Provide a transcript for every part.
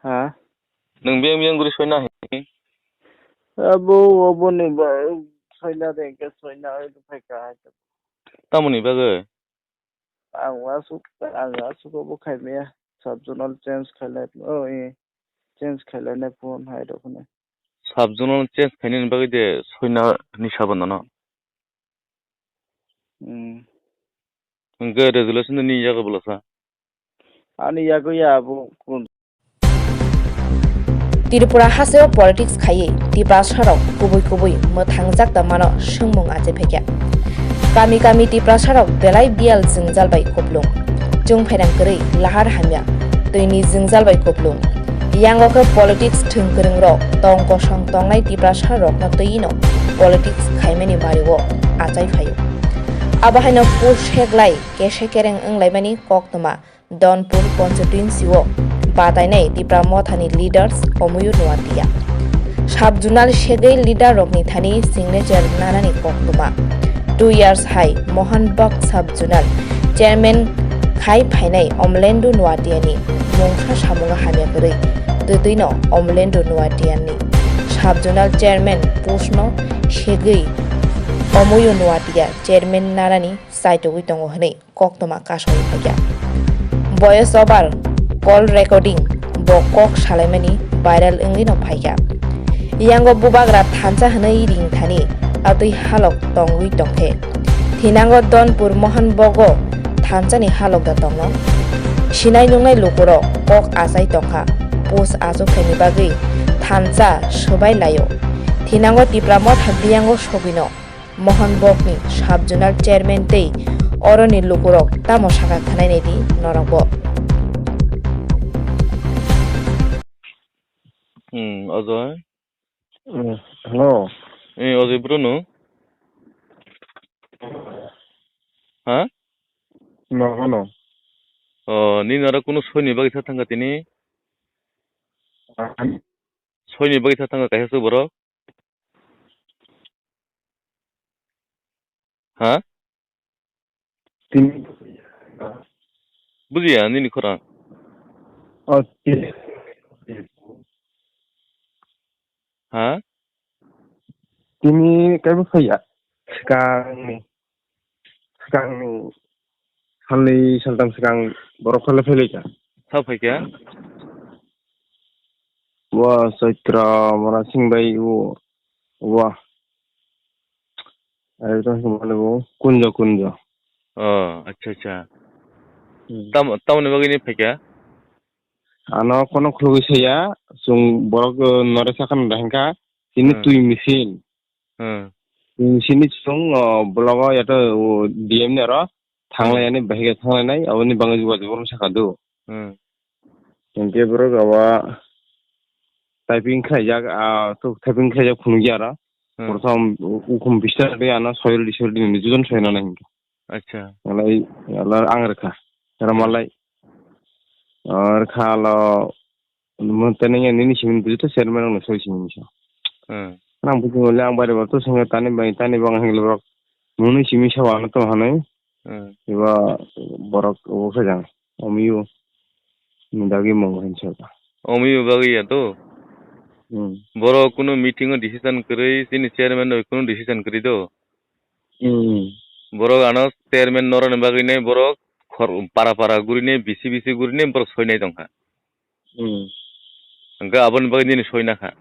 Ha? Nang biyang guri soy na he. Abo ni ba soina de ke soina itu pheka. Tamoni bagay. Ang asu ko bo khai me Sub.zonal change khaile change khaile ne phone hai do khone. Sub.zonal change khainin bagay de soy na ni saban na. Nge resolution ni jaga bolasa. Ani yago ya abo kun. Tripura haseo politics khaye tipra sarok kubui mothang da mano sungmung aje phekya kami tipra sarok belai bial jingjal bai koplung jung phairang korei lahar hamya toini jingjal bai koplung yango ke politics thungkrung ro tong kosong tongnai tipra sarok na toino politics khaimani bariwo achai phayo abahaino push heglai keshe kereng englaimani koktoma dhanpur constituency o batainai tipra mothani leaders omuyu nuatia Sub.zonal segei leader rokni thani signature nanani koktoma 2 years high mohanbok Sub.zonal chairman khai phainai omlendu nuatiani mongsa samunga hamya korei tutuino omlendu nuatiani Sub.zonal chairman pushno segei omuyu nuatia chairman narani saitogui tongo hne koktoma kasoi phakya voice over call recording bo kok salaimani viral engli no phaikya yango bubagra thancha hnei ring thani atui halok tongui tongkhe thinango dhanpur mohanbogo thanchani halok da tongno sinai nungnai lokoro kok asai tongkha pos aso khani bagi thancha sobai layo thinango tipra motha biyango sobino mohanbogni Sub.zonal chairman tei oroni lokorok tamo saka khanai nedi norokbo Ajoy. Hello. Ajoy Bruno. Ha? No. Ni nara kuno soy ni bagay tatanga tini. Soy ni bagay tatanga kaya su borok. Ha? Tini Buziya ni kora. Ha? Tini kaibo khaya. Sekarang halai saltam sekarang borok khale pheleja. Sa phakya? Wah saitra mara singbai wah. Ayo tuh kemana bu? Kunjo. Acha. Tam ni bagay ni phakya? Ano kono khlugi saya sung borok noresa kan dahengka ini tui mesin. Mesin ni sung blogo ya tuh DM ni aro thanglai ani bahiga thanglai nai awani bangai juga borok sakadu. Engke borok awa typing eklaijak tuh typing eklaijak khungi ara. Prothom ukum bistar be ana soil ni jujon soina nai. Acha. Malai angrekha. Ramalai kalau mentenangnya ini simin begitu sermen orang soal simin sih. Nang bukan oleh ang bari waktu sangat tani bang hengelorok muni simin sih wana tuh hanai. Iba borok saja. Omiu mendagi menghen siapa. Omiu bagay ya tuh. Borok kuno meeting o decision kiri sini chairman o kuno decision kiri tuh. Borok anas chairman noran bagay ne borok para guri ne bisi guri ne borok soy nai tongka. Angka abon bagay ni soy na kha.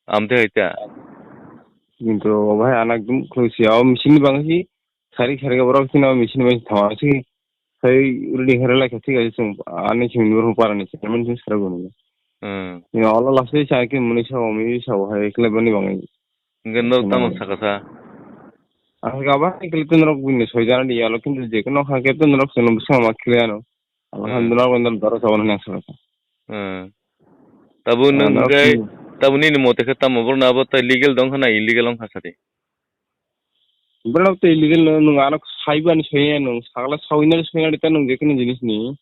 Amte haita. Gitu, bahaya anak dum khusyau mesin bangsi sari ke borok sini mesin bangsi thawa sih. Saya udah herela kasih aja sih, aneh sih menurut parane sih, temen sih seragu nih. Ya Allah lah sih saya kira manusia omi hai kelebih nih bangai. Enggak tamu sakasa. Aku kabar ikut nerok bunyi soalnya dia lo kan jadi kan orang kayak itu nerok seneng bersama kalian. Alhamdulillah kan terus awan yang serasa. Tabu ni motha kita mau berna apa legal dong kana illegal dong kasari. Berapa illegal nung anak saiban soalnya nung sagala sawinal soalnya kita nung jekin jenis nih.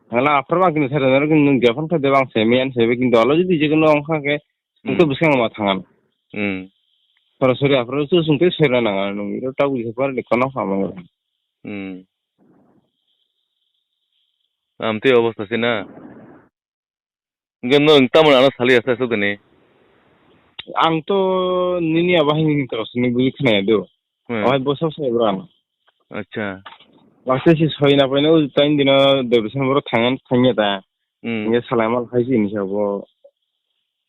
Kalau apa makin saya dengar kan nung Jepang kan dewang semian sebekin dolar jadi jekin orang kayak itu bersama matangan. Kalau sorry apa itu sungguh serah nangan nung itu tahu bisa pada dekono sama orang. Amte অবস্থা আছে না gain তামন আনা সালি আছে আছে দনে आंथ' निनि बाहायनि तरसनि बुजि खोनाया दो ओमफ्राय बसाव सायब्रा আচ্ছা मासे सि सयना पाइनो टाइम दिन देवसन बर थाङा दा इंगे सालायमा खायसि नि साबो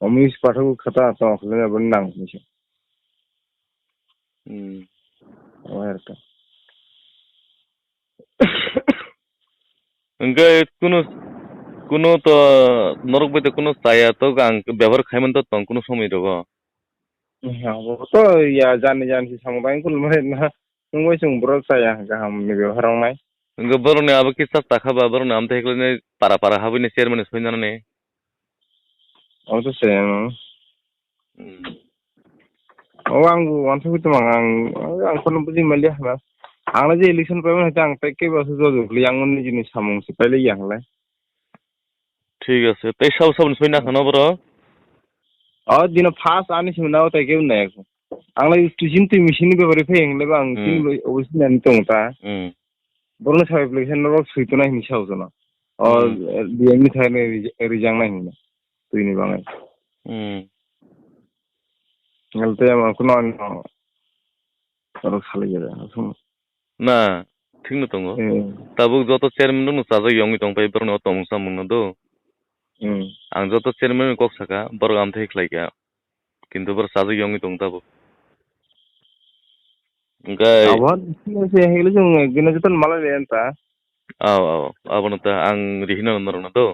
अमिस पाठो खता तो खले बन नां निसे ओरका इंगे कुनो तो नरक बते कुनो साया तो गां व्यवहार खायमन तो तंग कुनो समय दबो वो तो या जाने से समुदाय कुल मरे ना नंगै जों बर साया गाहाम नि व्यवहारावनाय इंगे बरने आबो किसा ताखा बा बरने आम तेखलने पारा हाबैने चेयरमैन सयनाने औ तो से औ आं वानस बितो आं कोन बुजि मलिया हला आंना जे इलेक्शन पाइमोन हता आं पेके बस जजोखलि आं उननि जिनि सामुं सिपाइले यांलाय ঠিক আছে তাই সব সব সইনা খানো বড় दिन फार्स्ट आनी सिमनाव ताइके उन्नाय आंलाय तुजिन तुइ मिसिनि बेबारि फैंलेबा आं सिन अबसिन आनि दंता बरनो साब एप्लिकेशन रो सैतो नाय हिसाव जना और डीएमनि थाने रिजां नाय हिना तुइनि बाङाय गलते मा कुनो रो खालि गया सुन না ঠিক না তঙ্গ তাবো যত চেয়ারম্যান দङ সাজা ইয়ংনি দং পাই বরনো তং সামুন দো आं যত চেয়ারম্যান কক সাকা বড় আম থেকে খাইকা কিন্তু বড় সাজা ইয়ংনি দং তাবো गाय आबाद से हेले जों एकदिन जतन माला लेनता आव आव आबनता आं रिहिना नरना दो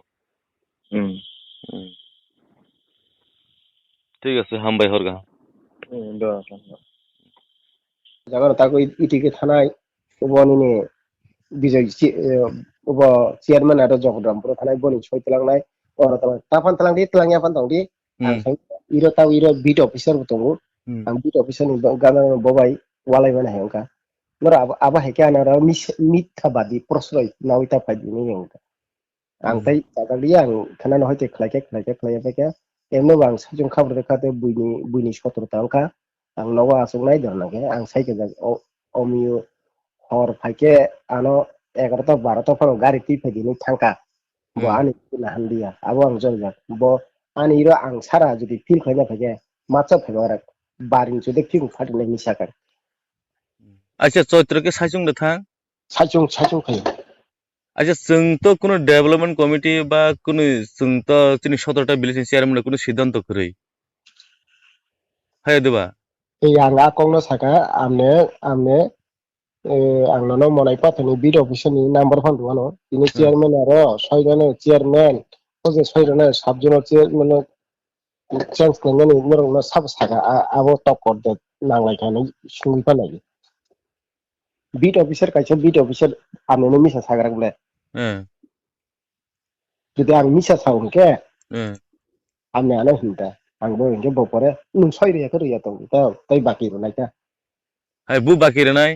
ঠিক আছে হামবাই হরগা द জাগার তাকো ইটিকে থানায় বনিনে বিজয় উব চেয়ারম্যান আरो জগদামপুর থানায় বনি সইতলাংনাय ওরা তাফান তলাংদি তলাংয়া ফান দंदि आं साइ इरो ताव इरो बीट ऑफिसर बतंगो आं बीट ऑफिसर नि गाना बबाई वालाय बाना हेंका मोर आबा हेके आनारा मिथ्याबादी प्रश्रय नाविता फाइदि नि हेंका आं ताइ जागालि आं थाना हयते खलायके एमनो आं साजों खाब्रदे खाते बुइनि सत्रता अंका आं नवा आसंनाय दरनागे आं साइके अमियो हर फाइके आनो 11टा 12टा फर गारि ति फाइदिनि थांका बो आनि ना हान्दिया आबो आं जलजा बो आनि इरो आं सारा जुदि फिल खायना फाइके माचा फाइबारा बारिन जुदि फिल फाटिनाय मिसाका আচ্ছা চৈত্রকে সাইজং था साइजों खायो আচ্ছা जोंथ কোনো डेवलपमेंट कमिटी बा কোনো जोंथ जोंनि 17टा विलेज चेयारमैन কোনো सिद्धांत करै हाय देबा ए आं आकंनो साका आमने आंनो मनाय पाथनि बीट ऑफिसरनि नाम्बार फान्दुआनो इनि चेयारमैन आरो सयजन चेयारमैन ओजे सयजन साबजन चेयारमैन चेंज नंगनि मोरनो साब साका आबो टक्कर दे नांलायखानै सुंगि फानाय बीट ऑफिसर आमनो मिसा साग्रांले जुदि आं मिसा साउनके आमने आनो हिंदा आंबो इनके बपरे नों सयरिया करिया तो तै बाकी रनायका हाय बु बाकी रनाय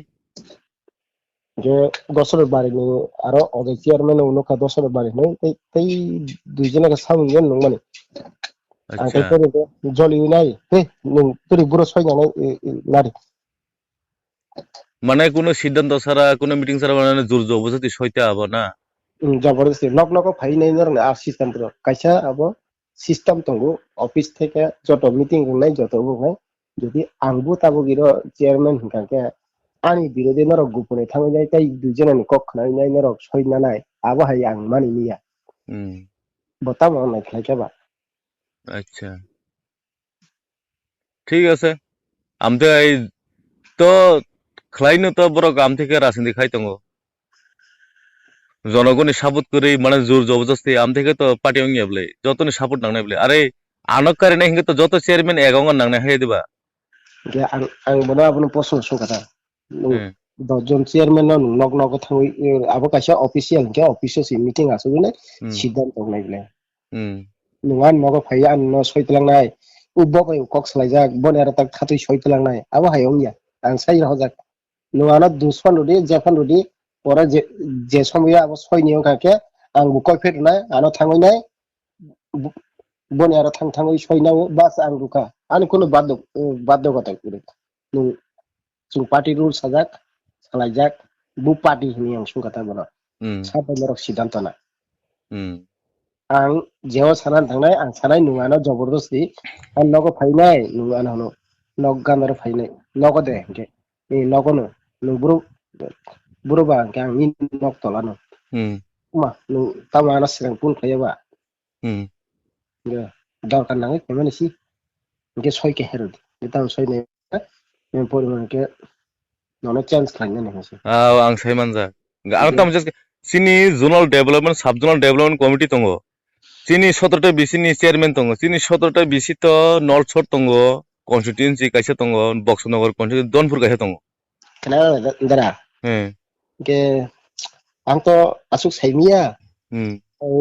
যে দশর বাড়িনি আরো অগে চেয়ারম্যান উনকা দশর বাড়িনি তাই দুইজনকে সামুন নং মানে আं তাই করে জলি নাই হে নং তোরি বুড়ো ছয়নাनै লারি মানে কোনো সিদ্ধান্ত ছাড়া কোনো মিটিং ছাড়া মানে জোর জবরদস্তি সইতে আবো না জবরদস্তি লক লক ফাইনাই নরং আর সিস্টেম পুরো কাইসা আবো সিস্টেম তঙ্গু অফিস থেকে যত মিটিং নাই যত বুঙাই যদি আংবু তাবো গিরো চেয়ারম্যান হিকাকে आंनि बिरोधै नरक गुपुनै थाङै ताइ दुइजनानि कखनाय नाय नरक सयनानाय आबो हाय आं मानि निया बता मावनाय खायखाबा আচ্ছা ঠিক আছে আমতে তো খাইনো তো বড় গাম থেকে রাজনীতি খাই দङ জনগণের সাপোর্ট করে মানে জোর জবরদস্তি আম থেকে তো পার্টি অঙ্গিয়া বলে যতনি সাপোর্ট নাংনাই বলে আরে আনক কারে নাই হিঙ্গে তো যত চেয়ারম্যান এগাঙ্গন নাংনাই হাই দিবা आं बना आपनो प्रश्न सोंखादा दजन चेयारमैन नग नग थाङै आबो कायसा अफिसियेल के अफिससि मिटिं आसुने सिद्धांत नायले नङा नग फाय आं न सयतलांनाय उबब कक सलायजाक बनेर ताक खातै सयतलांनाय आबो हायौनिया आं साइ हजाक नङाना दुसफान रदि जेफान रदि परा जे समया आबो सयनियाव काके आं बुकय फेरनाय आनो थाङैनाय बनेर थाङै सयनाव बास आं रुका आनि कोनो बाध्यकता करे जों पार्टी रुल साजाक सालायजाक बु पार्टी हिनि आं सुंखाता बना साबा मरक सिद्धांतना Ang jewa sanan thangnai ang sanai nungano jabardasti an nogo phainai nungano no nog ganar phainai nogo de ke ni nogo no nubru buru ba ang ni nog tolano ma nu tamana sirang pun khayaba ge dal kan nangai kemani si ge soi ke herod tam soi ne poriman ke nono chance khainai ne hasi ang sai manja ang tam just sini zonal development sub zonal development committee tongo sini 17টা বিসিনি chairman tongo sini 17টা BC to Nalchar tongo constituency kaisa tongo Boxanagar constituency dhanpur kaisa tongo kena dara ke ang to asuk saimia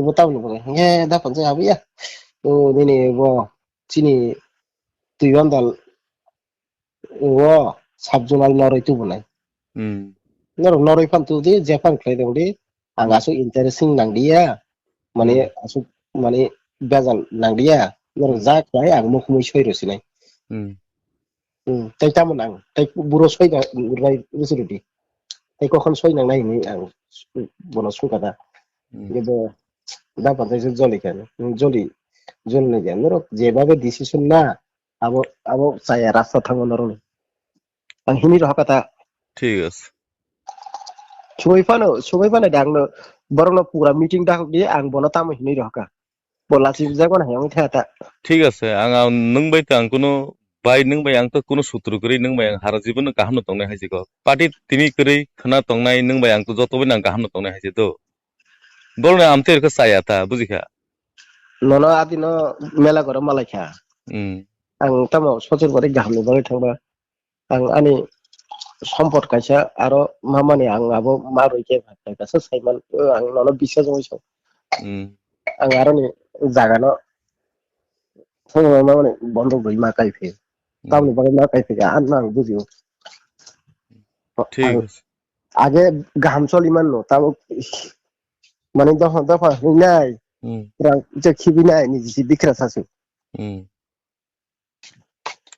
bo tau no nge da pon ja ya to ni bo sini tuiwan dal wo sub-zonal noroi tu bunai noroi pan tu di japan klai dong di ang asuk interesting nang dia mane asuk mane bazal nang dia nor ja klai ang mo khumui soi rosinai tai tamon ang tai buro soi da rai rusuti tai kokhon soi nang nai ni ang bono sukada gebo da pon ja joli kan joli joli gan nor jebabe decision na abo saya rasa thango nor ang hini ro kata ঠিক আছে subai pano dang no borong no pura meeting dak di ang bono tamo hini ro ka bola si ja ko na yang thata ঠিক আছে ang nung bai tang kuno bai nung bai ang to kuno sutru kri nung bai ang hara jibon kaham no tongnai haji ko party tini kri khana tongnai nung bai ang to joto bai nang kaham no tongnai haji to bolna amte ka saya ta bujikha nono adi no mela goro malai kha ang tamo sochur bari gaham ni bari thangba ang ani সম্পদ kaisa aro mamani ang abo maroi ke bhatai kasa saiman ang nono bisa joi so ang aro ni jaga no phone mamani bondok doi ma kai phe tamni bari ma kai phe an nang bujiu ঠিক আছে আগে গাহাম চলিমান ন তাও মানে দফা দফা নাই রাং যে খিবি নাই নিজে বিক্রা আছে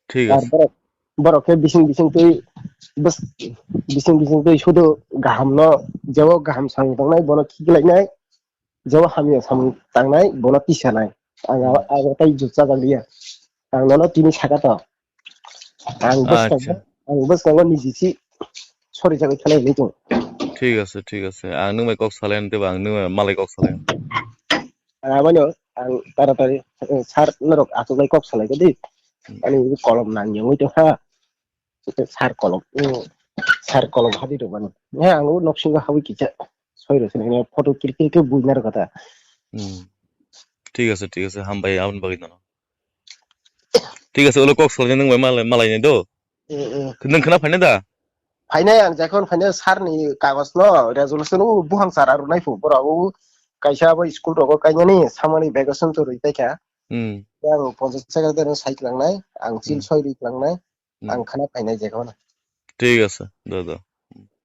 ঠিক আর আছে বরকে বিসিং বিসিং তুই বাস বিসিং বিসিং তুই শুধু গাহাম ন যেও গাহাম সাং তাংনাই বন খিগলাইনাই যেও হামিয়া সাম তাংনাই বন পিছানাই আং আগে তাই জুচ্চা গালিয়া আং নন তিনি সাকা তো আচ্ছা আং বস কাঙ্গ নিজেছি সরি যাবে খেলাই লইতো ঠিক আছে ang nung bai kok salen te bang nung malai kok salen Ano, ang taratari sar narok ato kay kok salay kadi. Ano yung kolom nang yung ito ha. Ito sar kolom hadi do bano. Ya ang noksing ga hawi kicha. Soiro sini photo klik ke buinar kata. ঠিক আছে ham bai aun bagi no ঠিক আছে ওলো kok salen nung bai malai ne do nung khana phane da Fainai ang jakon fainai sar ni kagos no resolution buhang sar aru nai fu bora kaisa abo school rogo kanya ni samani vacation to roi taika. Yang ponsel secretary site langnai ang sil soi ri langnai ang khana fainai jakon. ঠিক আছে do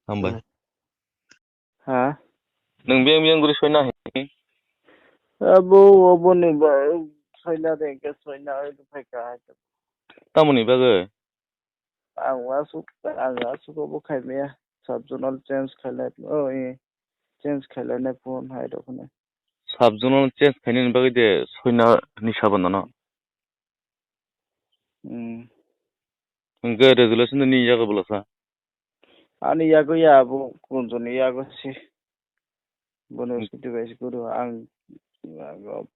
ham bai ha nung biang guri soina he abo ni ba soina de ke soina itu pheka tamoni bagai ang asu ko bo khaime sub-zonal change khala change khala ne phone hai do khone sub-zonal change khaini bagai de soina ni saban no nge resolution ni jaga bolasa ani yago ya bo kunjoni yago si bono device guru ang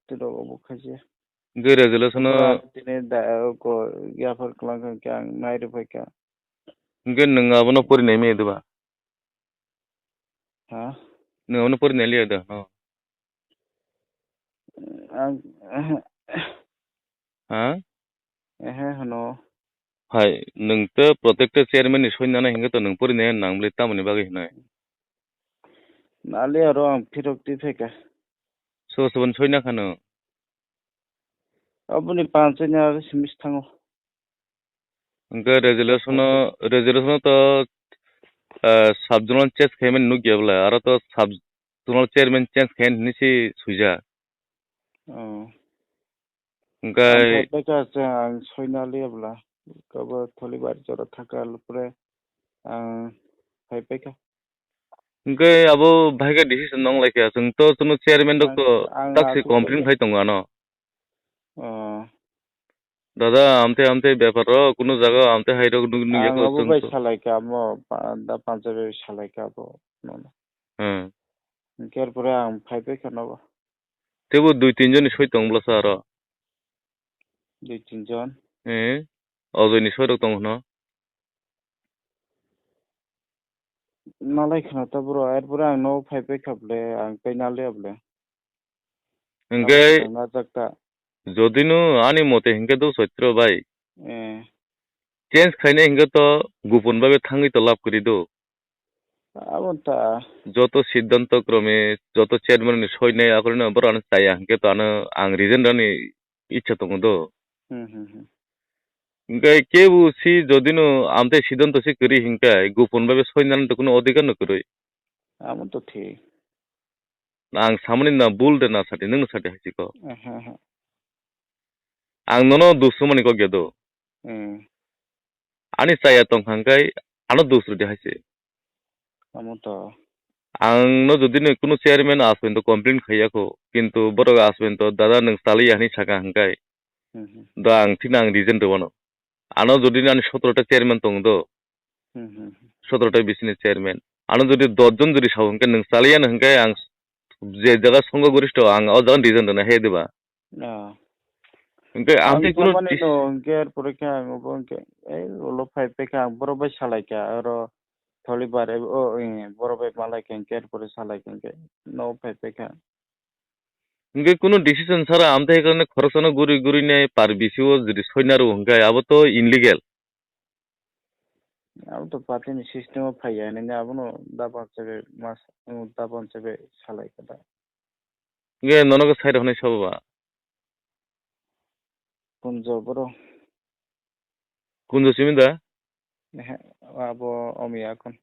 tiro bo khaje nge resolution tine da ko ya far klang ka ang nai ro pheka nge nunga bono pori nei me deba ha nunga bono pori nei le da no ang ha hano hai nung te protector chairman ni soina na hinga to nung pori nei nang ble tamoni bagai hinai nale aro ang phirok ti pheka so sabon soina khano abuni 5 nya simis thango nge resolution to sub-zonal change khaime nu gyabla aro to sub-zonal chairman change khain ni si suja ngai beka ang soina lebla kaba tholibar jora thaka lupre ang hai peka Ngay abo bhaiga decision nong like ya sung to sunu chairman dok to ang taksi aku complain khai tonga no. oh Dada amte byapar kuno jaga amte hairo nuya ang ko abo sung bai to. salai ka mo da panjabe salai ka abo no ker pore ang phaibe khano Tebo 2-3 John soi tongbla sa aro. 2-3 John Ojoni soi rok tong no. nalai khano ta bro er pore ang no phaibe khable ang kainale able Ngay na jakta jodinu ani mote hinge do soitro bai. Change khaine hinge to gupon babe thangi to lab kori do. abonta যত সিদ্ধান্ত ক্রমে যত chairman সই নেই আকরে না বড় আন চাই আঙ্কে তো আং রিজন রানি ইচ্ছা তো মতো ইনকাই কেউ সি যদিনো আমতে সিদ্ধান্ত সি করি হিংকাই গোপন ভাবে সই নান তো কোনো অধিকার ন করই amon to ঠিক আং সামনে না বুল দে না সাথে নং সাথে হাসি কো আং ননো দুসমানি কো গেদো আনি চাই তং হাঙ্কাই আনো দুসরু দে হাসি amon to आं न जुदि कुनु चेयरमैन आसबेन तो कमप्लेन खाइयाखौ किन्तु बरग आसबेन तो दादा नों सालि आनि साका हंगाय दा आं थिना आं रिजन दवानो आनो जुदि आनि 17टा चेयरमैन दं दो 17टा बिसिनि चेयरमैन आनो जुदि 10 जन जुदि साव हंके नों सालियान हंगाय आं जे जगह संग गरिष्ठ आं अ जगह रिजन दना हे देबा हंके आमते कुनु no ger pore ka ngo ke ei lo phaibe ka boro bai salai ka ro tholi bare o boro bai malai ken ker pore salai ken ke no phaibe ka हंके कुनु decision सारा आमते हे करने खरसनो गुरि गुरि ने पार बिसिओ जुदि सयनारो हंगाय आबो तो इनलिगेल अब तो party नि सिस्टम फाइया ने आबनो दा पंचबे मास दा पंचबे salai ka da हंके ननको साइड हने सबा punjo boro कुंजो सिमिदा abo omiya kon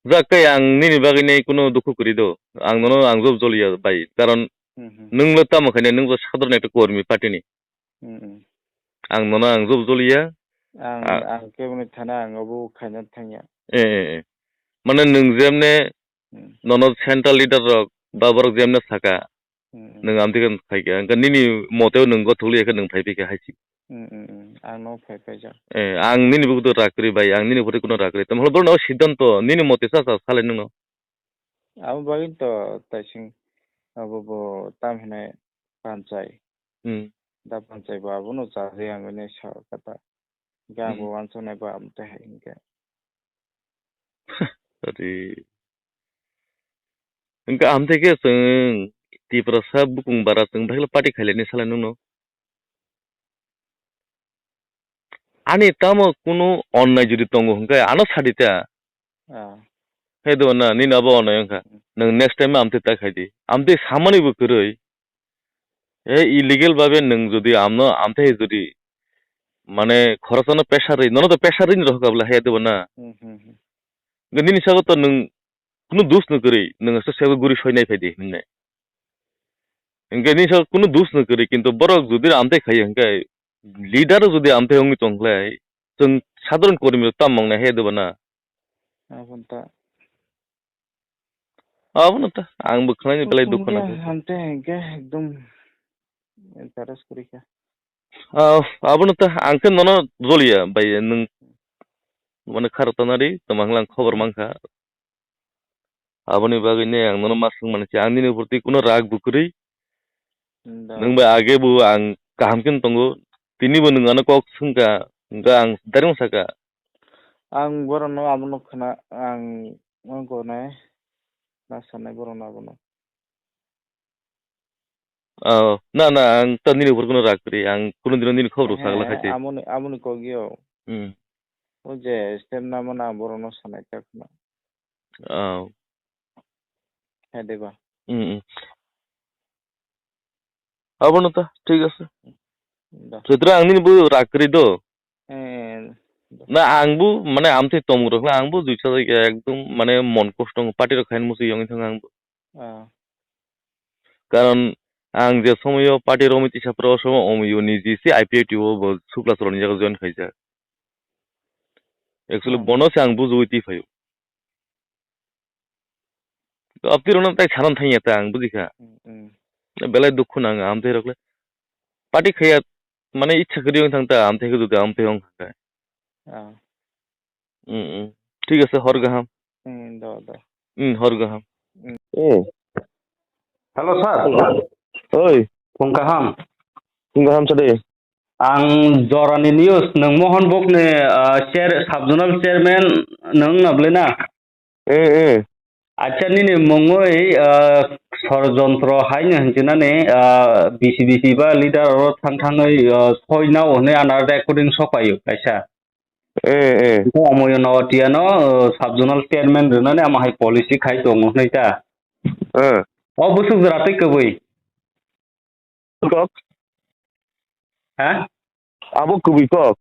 जाkai आं निनि बागैने कुनु दुखु करिदो आं ननो आं जब जलिया बाय कारण नोंल तामखाने नों साधारण एक कर्मी पार्टीनि आं ननो आं जब जलिया ang keboni thana ang obu khana thangya माने नों जेमने ननो सेंट्रल लीडर रक बाबर जेमने साका नों आमदिगन खायगा अंक निनि मतेव नों गथुलि एक नों फाइबिके हायसि ang no phaibai ja आं निनि बुगुदो राकरि बाय आं निनि फटे कुनु राकरि तमहल बरनो सिद्धांत निनि मते सा साले ननो abo bagin to taising abo bo tam hene panchai da panchai ba abo no cha je ang ne sa kata ga bo anso ne ba am te hinga अरे इनका आमते के संग tipra sa bukung bara sung bhagla party khale ni sala nuno ani tamo kuno onnai judi tongo hungka ano sadita hedo na ni na bo onnai hungka nang next time amte ta khaidi amte samani bu kuroi e illegal babe nang jodi amno amte jodi মানে খরচনো প্রেসারই নন তো প্রেসারই রহকাবলা হে দেব না গদিনি সাগত নং কোনো দোষ নকরি নং সেবা গুরি সইনাই ফাইদি হনে গদিনি সাগ কোনো দোষ নকরি কিন্তু বড় যদি আমতে খাই হংকাই লিডার যদি আমতে হংনি তংলাই जों সাধারণ কর্মী তাম মংনা হে দেব না abonta আবনতা আং বখনানি বেলাই দুঃখ না আমতে হেগে একদম ইন্টারেস্ট করিকা আবনতা আংকে নন জলিয়া বাই নং মানে খারতনারি তমাংলাং খবর মাংখা aboni bagine ang nono masung manchi ang nini purti kuno rag bukuri nang ba age bu ang kahamkin tongo tini bu nang ano kok sungka nga ang darung saka ang borono amono khana ang ngo nai nasanai borono abono na na ang tan nini pur kuno rag kuri ang kuno dino nini khobro sagla khaiti amoni ko gyo o je stem na mana borono sanai ta khana দেবা আবনো তা ঠিক আছে সুতরাং আংনি বু রাকরি দো না আংবু মানে আমতে তমুর আংবু দুইছা জায়গা একদম মানে মন কষ্ট পার্টির খাইন মুসি ইয়ং থাং আংবু কারণ আং যে সময় পার্টির অমিতি সাপ্র সময় অমিও নিজিসি আইপিএটিও সুপ্লাস রনি জায়গা join খাইজা Actually bonus ang buzu iti fayo. Apti ronan tai saran thanya ta ang buzi ka. Belai dukhu nang am te rokle. Party khaya মানে ইচ্ছা করি থাকতে আম থেকে যদি আম থেকে খায় ঠিক আছে হর গাহাম হর গাহাম Halo Sar, ওই kung kaham. গাহাম সাথে Ang Jorani News, nang mohon bok ni Sub.zonal chairman nang nablena. Acha ni mongoi ষড়যন্ত্র হাইনে হঞ্চিনা নে বিসি বা লিডার ও থাংথাङै সয়নাव হने आनार रेकर्डिं सपायो कायसा अमय नवतियानो Sub.zonal chairman रनाने आमाहाय पॉलिसी खाय दङ नैता अ बुसु जरातै कबै हा আবো কবি কক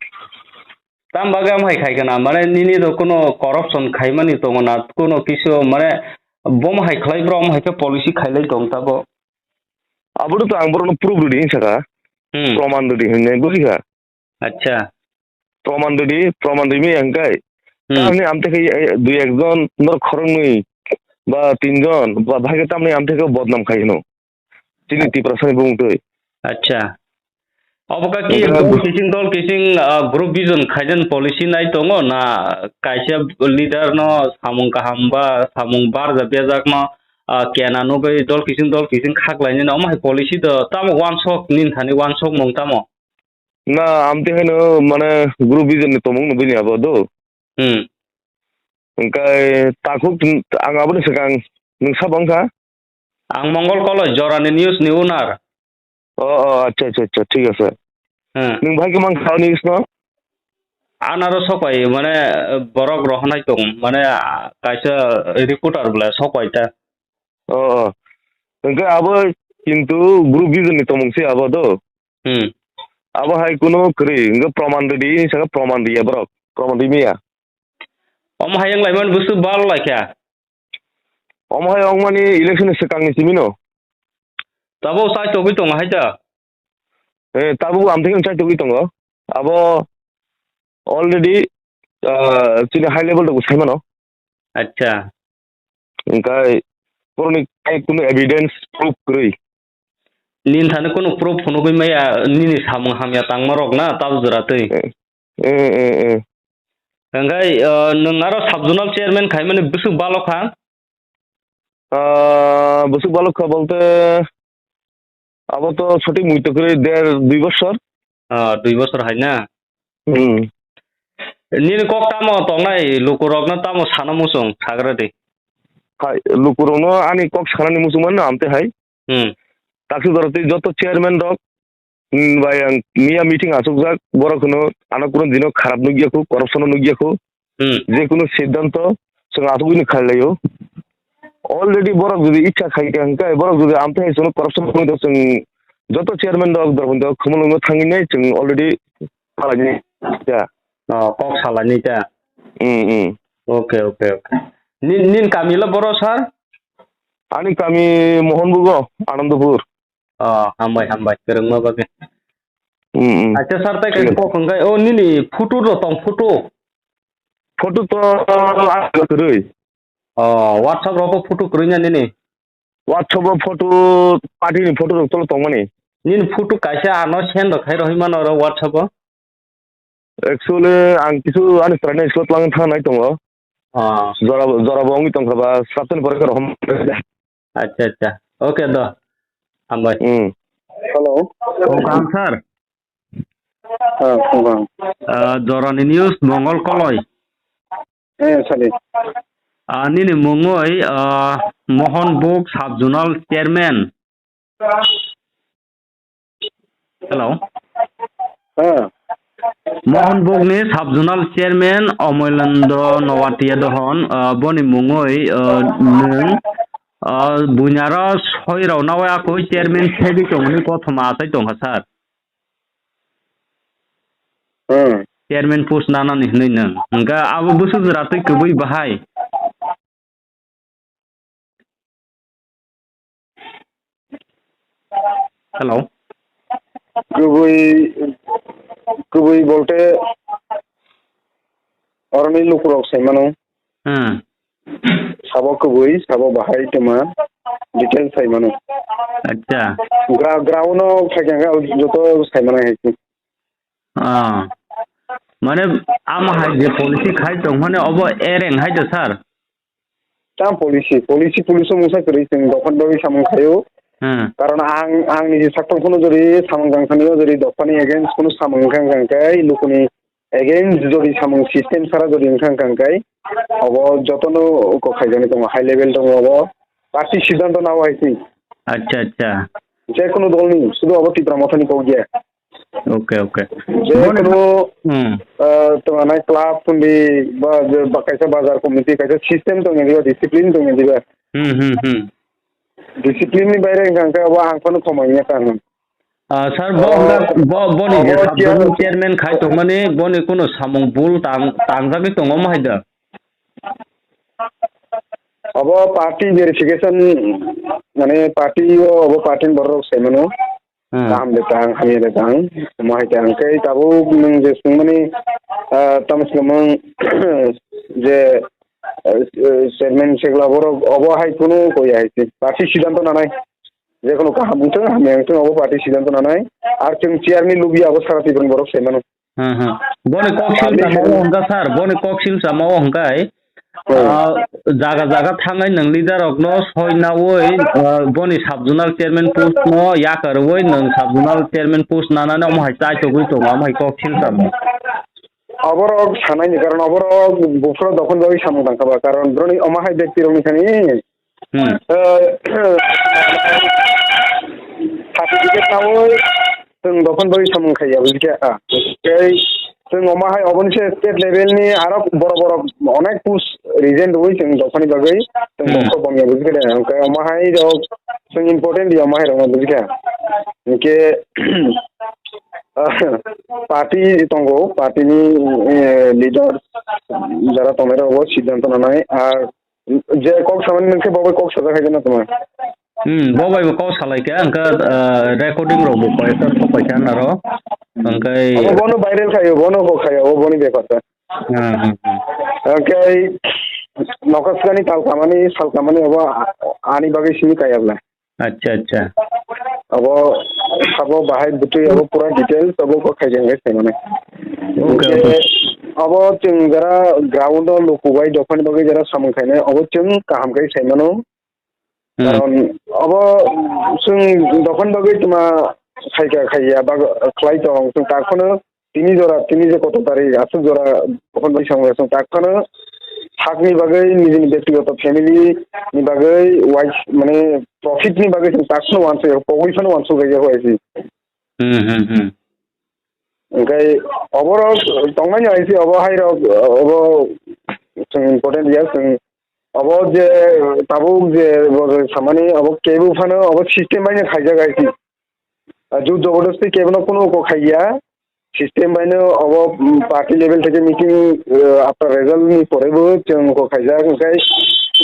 তাম বাগে आमाहाय खायगोना माने निनि द कोनो करप्शन खायमानि दङना कोनो किसु माने बम हाय खलायब्र आमाहायखो पॉलिसी खायलाय दं ताबो আবুটো তো আংবরনো প্রুফ দিদি সাকা প্রমাণ দিদি হইনে বুঝিকা আচ্ছা প্রমাণ দিমি আংকাই তাহলে আম থেকে দুই একজন নর খরংই বা তিনজন বা ভাগে তামনি আম থেকে বদনাম খাইনো তিনি টিপ্রাসানি বুংতই আচ্ছা অবকা কি দল কিসিং গ্রুপ ভিজন খাইজন পলিসি নাই দङ না কাইসা লিডার ন সামুং কাহাम बा सामुं बार बेजाक न केनानो गई दल किसिं खागलायनि न माय पलिसि द ताम वान शक निन थानि वान शक मं ताम ना आमते हैनो माने ग्रुप भिजन नि तमंग नबेनि आबो दो ओंकाय ताखौ आं आबो नसगां नोंसा बंखा आं मंगल कलेज जरानि निउज नि ओनार अच्छा ठीक আছে नों भाई मान खाव निउज न आनारो सकाय माने बरक रहनाय दं माने कायसा रिपोर्टार ब्ला सकायता ओंकाय आबो किन्तु ग्रुप भिजन नि तमंगसे आबो दो आबो हाय कुनो करी इंग प्रमाण दि सगा प्रमाण दिया बरक प्रमाण दिमिया हायं लाइमोन बुसु बाल लायखा हाय माने इलेक्शन सिगांनि सिमिनो ताबो साय तगै दं हायता ताबो आमथे चाय तगै दङ आबो अलरेडी चिनि हाई लेवल दङ साइमानो अच्छा ओंकाय पुरनि कुनो एविडेंस प्रूफ करै निन थानो कोनो प्रूफ होनो गय माया निनि सामु हामिया तांमारक ना ताब जरातै ओंगाय नोंनारो Sub.zonal चेयरमैन खाय माने बुसु बालखा बुसु बालखा बोलते अब तो छोटी मुइतो करे 2 বছর 2 বছর हाय ना निनि कक तामो तंनाय लुकुरक ना तामो साना मुसुं साग्रादे हाय लुकुरनो आनि कक सानानि मुसुमन आमते हाय ताकि दरते যত চেয়ারম্যান রক ভাই মিয়া মিটিং আসুক যাক বড় কোনো আনা কোনো দিন খারাপ নগিয়াকো করপশন নগিয়াকো যে কোনো সিদ্ধান্ত সঙ্গে আসুবিনি খাইলাইও অলরেডি বড় যদি ইচ্ছা খাইতে হাঙ্কা বড় যদি আমতে হাইসনো করপশন কোনো जों যত চেয়ারম্যান রক দরবন্দ খমলঙ্গ থাঙ্গিনাই जों অলরেডি পালানি যা कक सालानि ता ओके निन कामिला बर सार आनि कामि मोहनबुगो आनंदपुर हामबाय गोरोंमा बागे अच्छा सार ताय कखंगाय ओ निनि फटो द तंग फटो तो आगरै WhatsApp रो फटो करैना निनि WhatsApp रो फटो पार्टी नि फटो तो तंगमानि निन फटो कायसा आनो सेन्ड खाय रहिमान रो WhatsApp एक्चुअली आं किछु आनि प्राइवेट स्कुल लांग थानाय दङ जरा बंगि तंखबा साबसिन फरायसार हम अच्छा ओके द हामबाय हेलो काम सार जरानि निउज मंगल कलय साले निनि मंगय मोहन बुक Sub.zonal चेयरमैन हेलो मोहन बुकनि Sub.zonal चेयरमैन अमयेन्द्र नवातिया दहन बनि मंगय नों बुनारा सयराव नावाखौ चेयरमैन सेबि दंनि प्रथम आसाय दं सार चेयरमैन पोस्ट नानानि हनै नों ओंगा आबो बुसु जरातै कबै बाहाय हेलो गुबै बोलते Orang ini lukur ok saimano. Sabo kubui, sabo bahai tema detail saimano. Acha. Ground kaganga joto saimano hai. Mane ama hai je policy khai tong mane obo ereng hai je sir. Tam policy musa keri sing dokon dogi samang khayo. Karon ang ni sakton kono jori samang gangkhaniyo jori dokani against kono samang gangkai lukuni against jori samang system sara jori gangkai obo jotono ko khaijani tong high level tong obo party siddhanto nawa haisi. Acha. Je kono dolni sudu obo tipra mothani ko gya. Okay. Je kono tomana club pundi ba kaisa bazar committee kaisa system tong ngiba discipline tong ngiba. Discipline ni bayre gangkai obo ang kono khomainya kan. Sir boni je sub chairman khai tong mane boni kono samung bul tangjagi tong ma haida. Abo party verification mane party abo party borok saimano. Kam detang kami detang semua hitang kai tabu nung je sumani tamas lamang je chairman segla borok abo hai kuno ko ya hai party siddhanto nanai je kono kaham bungtang ami angtang abo party siddhanto nanai ar chung chairman lubi abo sarati borok saimano. Boni koksil samao hongka sir boni koksil samao hongkai jaga thangai nang leader okno soinawoi boni sub.zonal chairman post no yakarwoi nang sub.zonal chairman post nanane omhai chai togui tong amhai koksil samo aborok sanai ni karon aborok bufro dokon dogi samang tangkaba karon broni omhai dekti roni khani certificate nawoi tung dokon dogi samang khaya bujika kai tung omhai obonse state level ni arok boro onek push reason doi tung dokoni bagai tung bokko bangya bujika kai omhai rok tung important di omhai rok bujika ke party tongo party ni leader jara tomero obo siddhanto nanai ar je kok saman ke bobai kok saja khai na tomar bobai ko salai ke angka recording ro bo paisa ko paisa na ro angkai bono viral khayo bono ko khayo boni bekata angkai nokasgani salkamani obo ani bagai sini kayabla. Acha. Abo sabo bahai butuy abo pura details abo ko khaijenge semane. Okay. Abo chung jara ground lokubai dokhan bagai jara samang khaine abo chung kaham kai semano. Karon abo chung dokhan bagai tuma khaiya bag khlai tong chung takhono tini je koto tari asu jora dokhan bagai samang chung takhono hakni bagai nijini ব্যক্তিগত family ni bagai wise mane profit ni bagai takno wanse pogison wanse gaya hoisi okay overall tongmani hoisi obo hairo obo important yes obo je tabuk je samani obo kebu phano obo system bani khaija gaisi ju joborosti kebno kono ko khaiya system bani obo party level theke meeting after result ni porebo chung ko khaija kai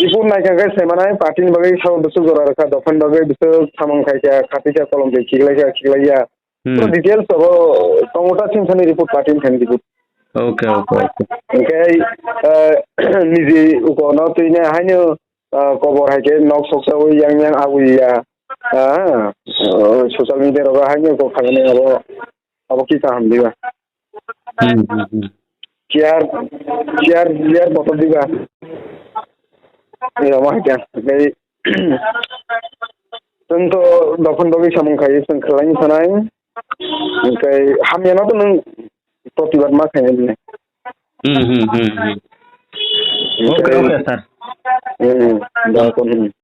report naika kai semanai party ni bagai saw besu jora rakha dokhan bagai besu samang khaija khatika kolom ke khiglaiya so details obo tongota chimsani report party ni report okay kai niji uko no tine haino kobor haike nok soksa yang aguya social media ro haino ko khagane abo ki kaham diba chair botol diba amah kan kai tunto dokon dogi samang khai sing khlai sanai kai hamyana to nang protibat ma khai ne okay sir